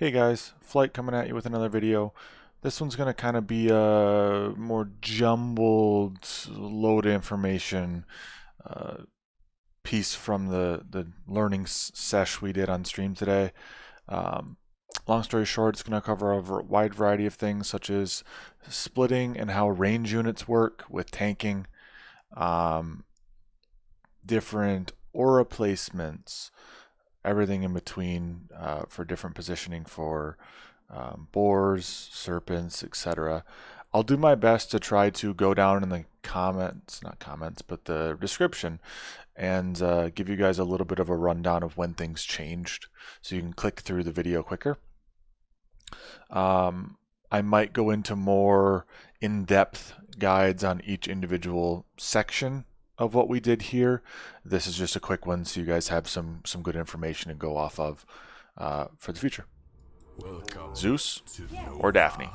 Hey guys, Flight coming at you with another video. This one's going to kind of be a more jumbled load of information uh, piece from the learning sesh we did on stream today. Um, Long story short, it's going to cover a wide variety of things such as splitting and how range units work with tanking, um, different aura placements, everything in between for different positioning for boars, serpents, etc. I'll do my best to try to go down in the comments, not comments, but the description, and give you guys a little bit of a rundown of when things changed so you can click through the video quicker. I might go into more in-depth guides on each individual section of what we did here. This is just a quick one so you guys have some good information to go off of for the future. Welcome Zeus or Daphne.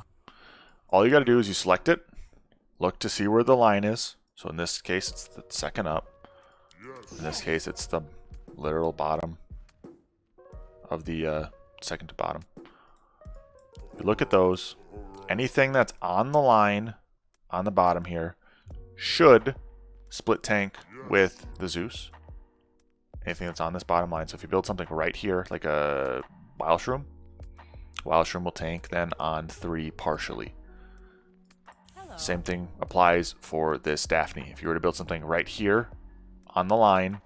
All you got to do is you select it, look to see where the line is. So in this case it's the second up. In this case it's the literal bottom of the second to bottom. You look at those. Anything that's on the line on the bottom here should split tank with the Zeus. Anything that's on this bottom line. So if you build something right here, like a Wild Shroom will tank then on 3 partially. Hello. Same thing applies for this Daphne. If you were to build something right here on the line,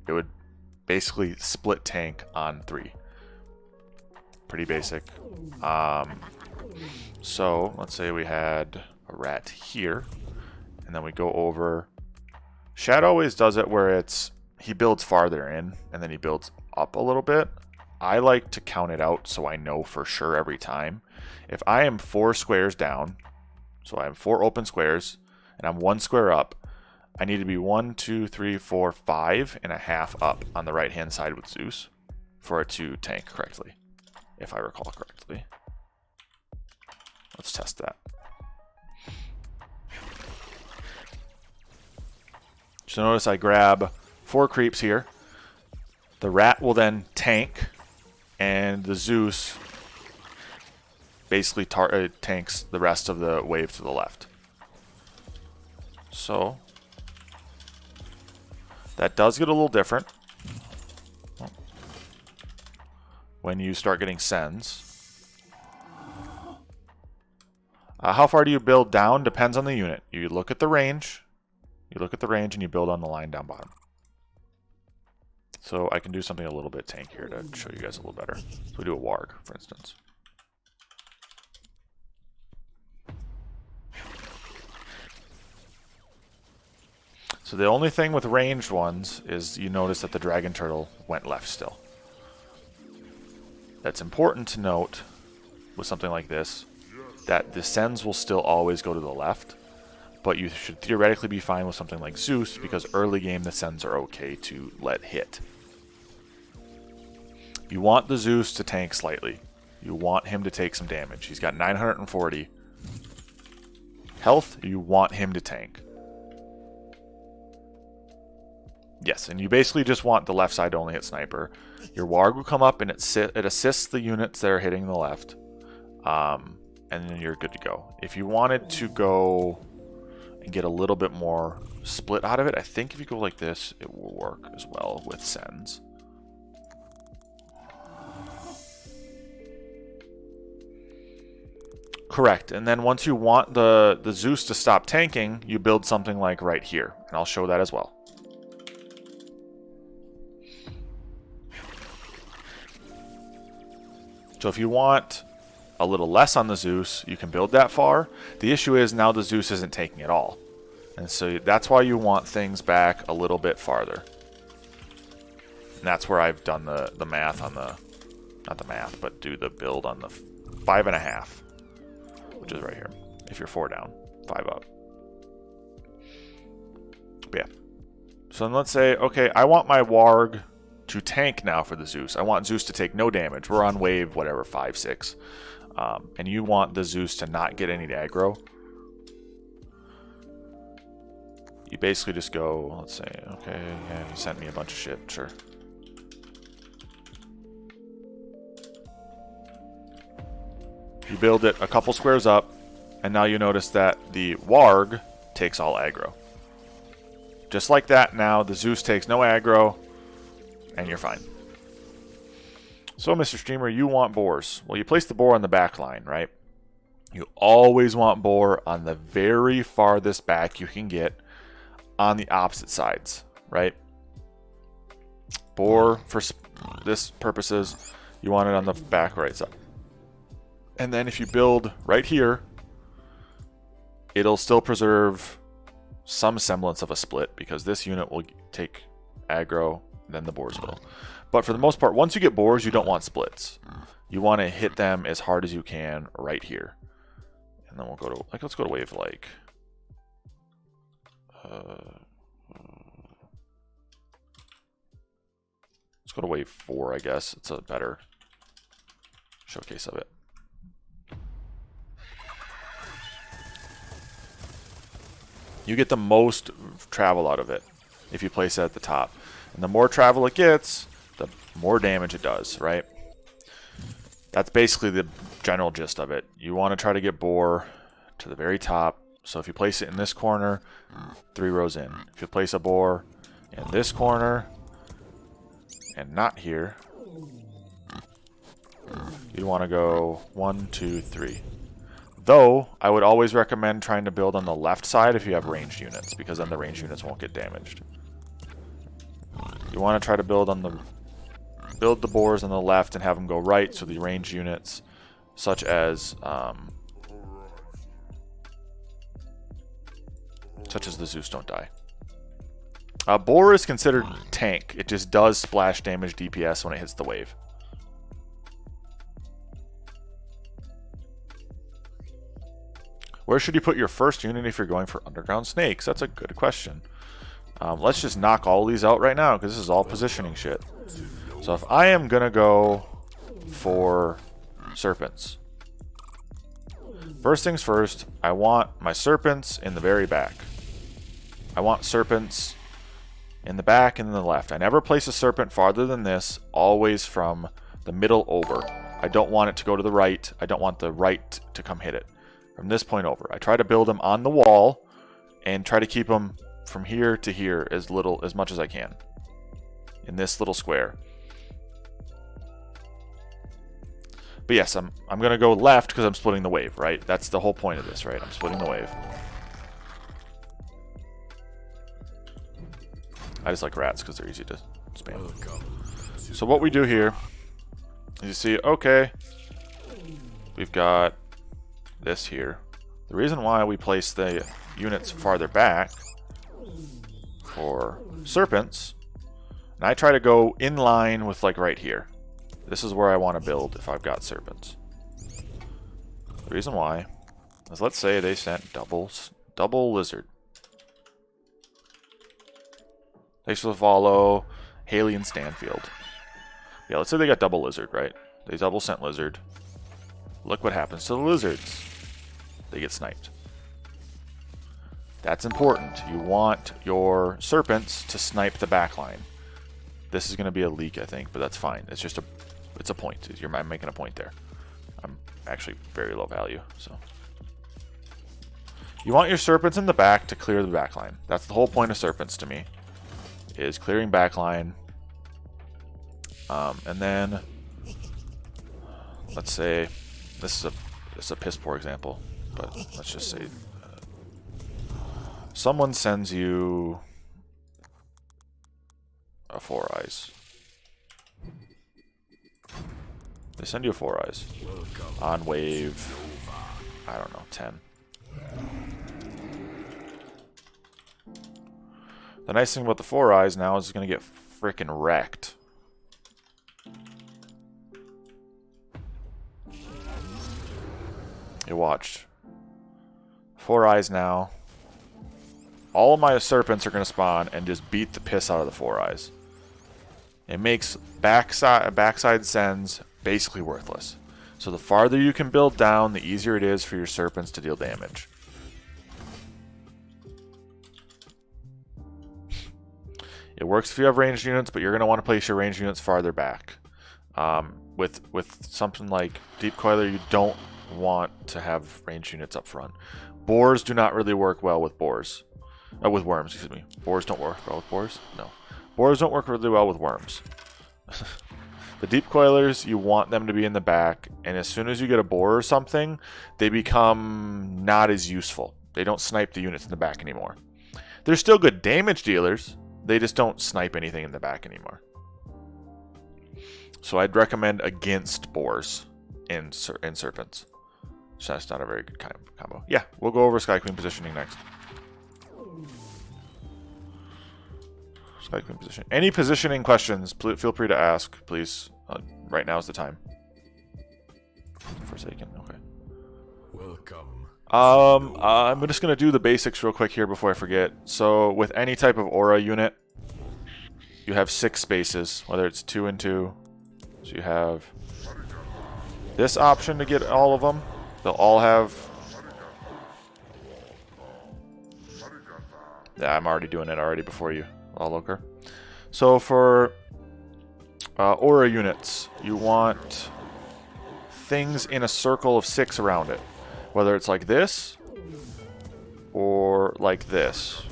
it would basically split tank on 3. Pretty basic. So let's say we had a rat here, and then we go over. Shad always does it where he builds farther in and then he builds up a little bit. I like to count it out so I know for sure every time. If I am 4 squares down, so I have 4 open squares and I'm 1 square up, I need to be 1, 2, 3, 4, 5.5 up on the right hand side with Zeus for it to tank correctly, if I recall correctly. Let's test that. So notice I grab 4 creeps here. The rat will then tank, and the Zeus basically tanks the rest of the wave to the left. So that does get a little different when you start getting sends. How far do you build down depends on the unit. You look at the range. And you build on the line down bottom. So I can do something a little bit tankier to show you guys a little better. So we do a warg, for instance. So the only thing with ranged ones is you notice that the dragon turtle went left still. That's important to note with something like this, that the sends will still always go to the left. But you should theoretically be fine with something like Zeus, because early game the sends are okay to let hit. You want the Zeus to tank slightly. You want him to take some damage. He's got 940 health. You want him to tank. Yes, and you basically just want the left side to only hit sniper. Your warg will come up and it assists the units that are hitting the left. And then you're good to go. If you wanted to go and get a little bit more split out of it, I think if you go like this, it will work as well with sends. Correct. And then once you want the Zeus to stop tanking, you build something like right here. And I'll show that as well. So if you want a little less on the Zeus, you can build that far. The issue is now the Zeus isn't taking it all. And so that's why you want things back a little bit farther. And that's where I've done the math on the, not the math, but do the build on the 5.5, which is right here. If you're 4 down, 5 up. But yeah. So then let's say, okay, I want my warg to tank now for the Zeus. I want Zeus to take no damage. We're on wave, whatever, 5, 6. And you want the Zeus to not get any aggro. You basically just go, let's say, okay, yeah, you sent me a bunch of shit, sure. You build it a couple squares up, and now you notice that the warg takes all aggro. Just like that now, the Zeus takes no aggro, and you're fine. So, Mr. Streamer, you want boars. Well, you place the boar on the back line, right? You always want boar on the very farthest back you can get on the opposite sides, right? Boar, for this purposes, you want it on the back right side. And then if you build right here, it'll still preserve some semblance of a split because this unit will take aggro, then the boars will. But for the most part, once you get boars, you don't want splits. You want to hit them as hard as you can right here. And then we'll go to, let's go to wave like. Let's go to wave 4, I guess. It's a better showcase of it. You get the most travel out of it if you place it at the top. And the more travel it gets, the more damage it does, right? That's basically the general gist of it. You want to try to get boar to the very top. So if you place it in this corner, 3 rows in. If you place a boar in this corner and not here, you'd want to go 1, 2, 3. Though, I would always recommend trying to build on the left side if you have ranged units, because then the ranged units won't get damaged. You want to try to build the boars on the left and have them go right, so the ranged units, such as the Zeus, don't die. Boar is considered tank. It just does splash damage DPS when it hits the wave. Where should you put your first unit if you're going for underground snakes? That's a good question. Let's just knock all these out right now, because this is all positioning shit. So if I am going to go for serpents, first things first, I want my serpents in the very back. I want serpents in the back and in the left. I never place a serpent farther than this, always from the middle over. I don't want it to go to the right. I don't want the right to come hit it. From this point over, I try to build them on the wall and try to keep them from here to here as much as I can in this little square. But yes, I'm gonna go left because I'm splitting the wave, right? That's the whole point of this, right? I'm splitting the wave. I just like rats because they're easy to spam. So what we do here is you see, okay, we've got this here. The reason why we place the units farther back for serpents, and I try to go in line with like right here. This is where I want to build if I've got serpents. The reason why is, let's say they sent double lizard. Thanks for the follow, Haley and Stanfield. Yeah, let's say they got double lizard, right? They double sent lizard. Look what happens to the lizards. They get sniped. That's important. You want your serpents to snipe the backline. This is going to be a leak, I think, but that's fine. It's just it's a point. I'm making a point there. I'm actually very low value, so. You want your serpents in the back to clear the backline. That's the whole point of serpents to me, is clearing backline. And then, let's say, this is a piss poor example, but let's just say someone sends you a 4 eyes. They send you a 4 eyes on wave, I don't know, 10. The nice thing about the 4 eyes now is it's going to get frickin' wrecked. You watched. 4 eyes now. All of my serpents are going to spawn and just beat the piss out of the 4 eyes. It makes backside sends basically worthless. So the farther you can build down, the easier it is for your serpents to deal damage. It works if you have ranged units, but you're going to want to place your ranged units farther back. With something like Deep Coiler, you don't want to have ranged units up front. Boars do not really work well with boars. With worms, excuse me. Boars don't work well with boars? No. Boars don't work really well with worms. The deep coilers, you want them to be in the back, and as soon as you get a boar or something, they become not as useful. They don't snipe the units in the back anymore. They're still good damage dealers. They just don't snipe anything in the back anymore. So I'd recommend against boars in Serpents. So that's not a very good kind of combo. Yeah, we'll go over Sky Queen positioning next. Sky Queen position. Any positioning questions, feel free to ask, please. Right now is the time. Forsaken, okay. Welcome. I'm just gonna do the basics real quick here before I forget. So with any type of aura unit, you have 6 spaces, whether it's 2 and 2. So you have this option to get all of them. They'll all have. Yeah, I'm already doing it already before you, Lawloker. So for aura units, you want things in a circle of 6 around it. Whether it's like this or like this.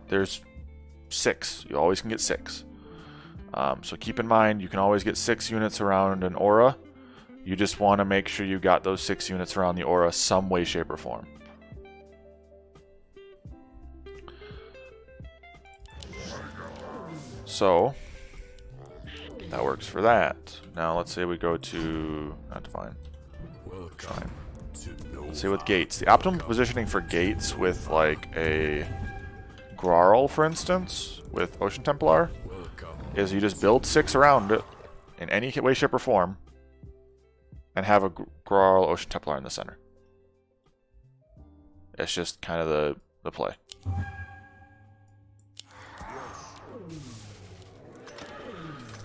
There's 6. You always can get 6. So keep in mind, you can always get 6 units around an aura. You just want to make sure you got those 6 units around the aura some way, shape, or form. So that works for that. Now let's say we go to not define. Try. Let's see with gates. The optimum positioning for gates with like a Grarl, for instance, with Ocean Templar, is you just build 6 around it in any way, shape, or form, and have a Grarl Ocean Templar in the center. It's just kind of the play.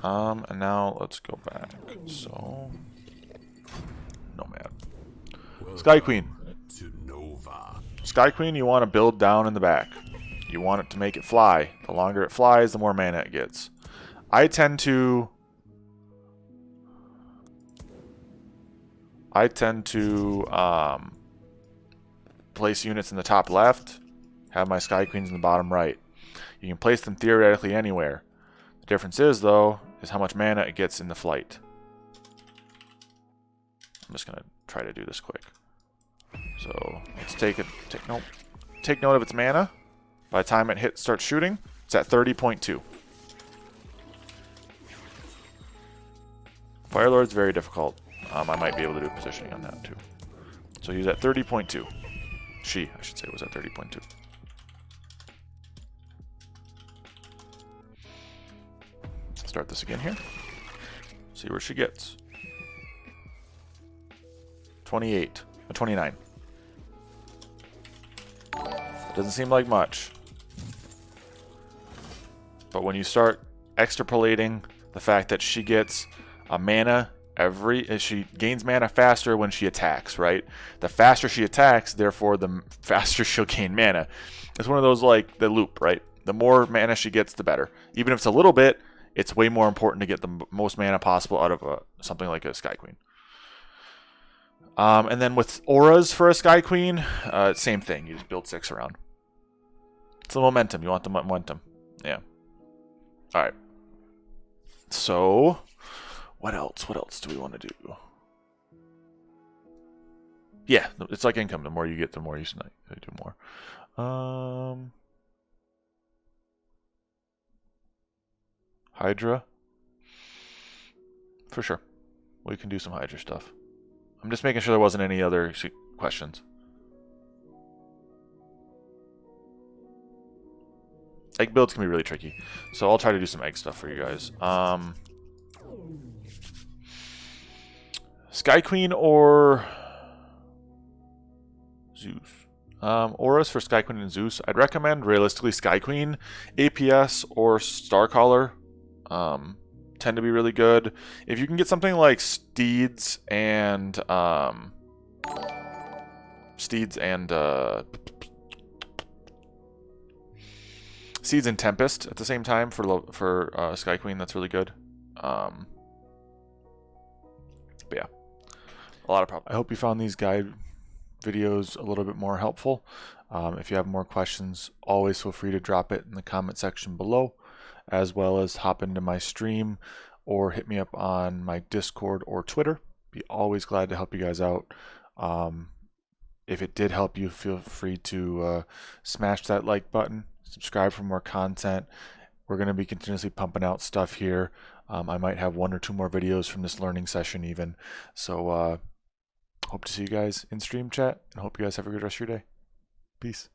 And now let's go back. So, Nomad. Sky Queen. Sky Queen, you want to build down in the back. You want it to make it fly. The longer it flies, the more mana it gets. I tend to place units in the top left, have my Sky Queens in the bottom right. You can place them theoretically anywhere. The difference is, though, is how much mana it gets in the flight. I'm just going to try to do this quick. So let's take note of its mana. By the time it starts shooting, it's at 30.2. Firelord's very difficult. I might be able to do positioning on that too. So he's at 30.2. She, I should say, was at 30.2. Start this again here. See where she gets. 28. 29. Doesn't seem like much. But when you start extrapolating the fact that she gets a mana she gains mana faster when she attacks, right? The faster she attacks, therefore the faster she'll gain mana. It's one of those like the loop, right? The more mana she gets, the better. Even if it's a little bit, it's way more important to get the most mana possible out of something like a Sky Queen. And then with auras for a Sky Queen, same thing. You just build 6 around. It's the momentum. You want the momentum. Yeah. All right. So, what else? What else do we want to do? Yeah, it's like income. The more you get, the more you do more. Hydra. For sure. We can do some Hydra stuff. I'm just making sure there wasn't any other questions. Egg builds can be really tricky. So I'll try to do some egg stuff for you guys. Sky Queen or Zeus? Auras for Sky Queen and Zeus. I'd recommend realistically Sky Queen. APS or Starcaller tend to be really good. If you can get something like Steeds and Tempest at the same time for Sky Queen, that's really good. But yeah, a lot of problems. I hope you found these guide videos a little bit more helpful. If you have more questions, always feel free to drop it in the comment section below, as well as hop into my stream or hit me up on my Discord or Twitter. Be always glad to help you guys out. If it did help you, feel free to smash that like button, subscribe for more content. We're going to be continuously pumping out stuff here. I might have 1 or 2 more videos from this learning session even. So hope to see you guys in stream chat, and hope you guys have a good rest of your day. Peace.